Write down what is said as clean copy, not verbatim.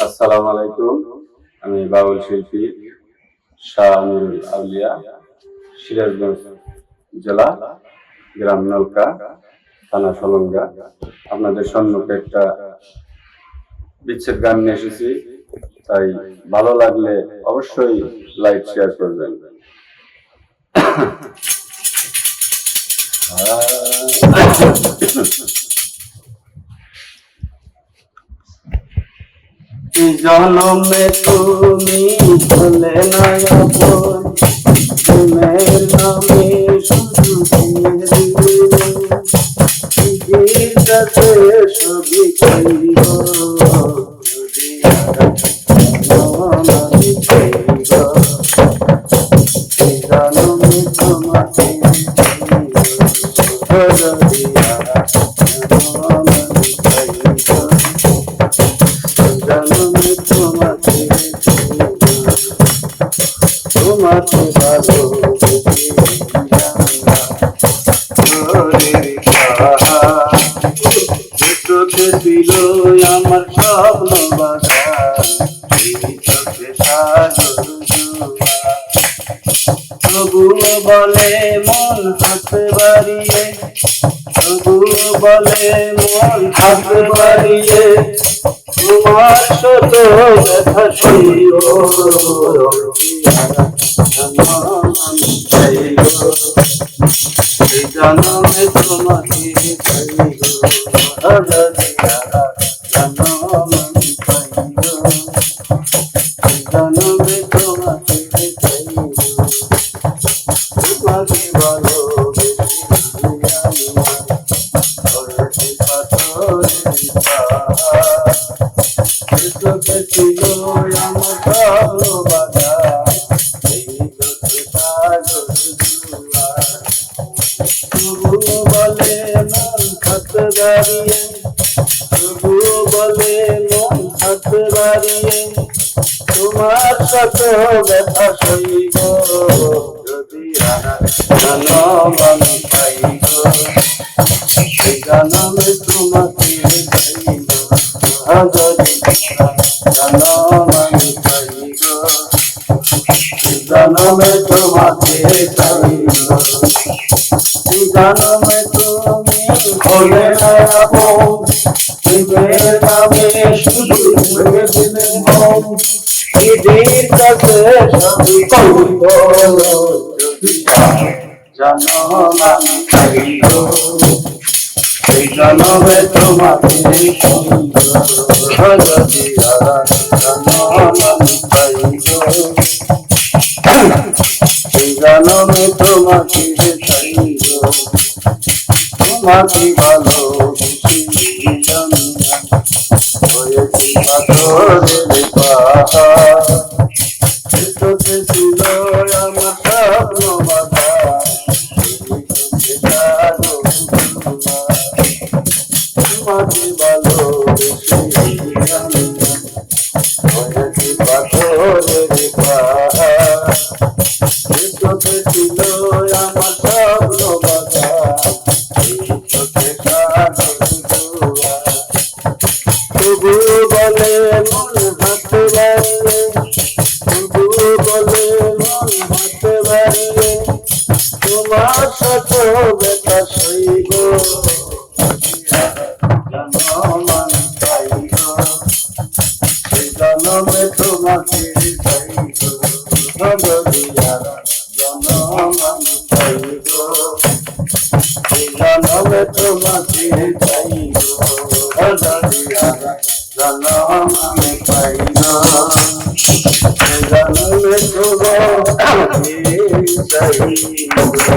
আসসালামু আলাইকুম। আমি বাউল শিল্পী শাহ আমিরুল আউলিয়া, সিরাজগঞ্জ জেলা, গ্রাম নলকা, থানা সলঙ্গা। আপনাদের সম্মুখে একটা বিচ্ছেদ গান নিয়ে এসেছি, তাই ভালো লাগলে অবশ্যই লাইক শেয়ার করবেন। জনমে তুমি ভুলে না আপন, প্রেমের নামে শুধু দিদির কাছে সবই চাইব, যদি আমি চাইব জনমে তোমাকে যদি জনমে তোমাকে ভালো চোখে ছিল আমার স্বপ্ন বাগান, চোখে তবুও বলে মন হাতে বাড়িয়ে, তবুও বলে মন হাতে বাড়িয়ে তোমার শত ব্যথা সইব, এই জনমে তোমাকে চাইব, জনমে তোমাকে চাইব, তোমাকে ভালোবেসে চোখে ছিল আমার ভালোবাসা, এই চোখে তবুও বলে মন হাতে দাঁড়িয়ে, তবুও বলে মন হাতে দাঁড়িয়ে তোমার সাথে ব্যথা সইব, যদি জনম আমি পাইব, সেই জনমে তোমাকে চাইব, যদি জনম আমি পাইব, সেই জনমে তোমাকে চাইব, সেই জনমে তুমি হলে না আপন, নিজের নামে শুধু হয়ে দিলে মন, নিজের কাছে সবই করিব, যদি জনম আমি পাইব, সেই জনমে তোমাকে চাইব, যদি জনম আমি পাইব, সেই জনমে তোমাকে চাইব, তোমাকে ভালোবেসে হয়েছি পাথরের পাহাড়, চোখে ছিল আমার স্বপ্ন বাধা, তোমাকে ভালোবেসে হয়েছি পাথরের পাহাড়, চোখে ছিল আমার স্বপ্ন বাধা, তবুও বলে মন হাতে বাড়িয়ে, তবুও বলে মন হাতে বাড়িয়ে তোমার সাথে ব্যথা সইব, জনম আমি পাইব, সেই জনমে তোমাকে চাইব, যদি জনম আমি পাইব, সেই জনমে তোমাকে চাইব, যদি জনম আমি পাইব, সেই জনমে তোমাকে চাইব।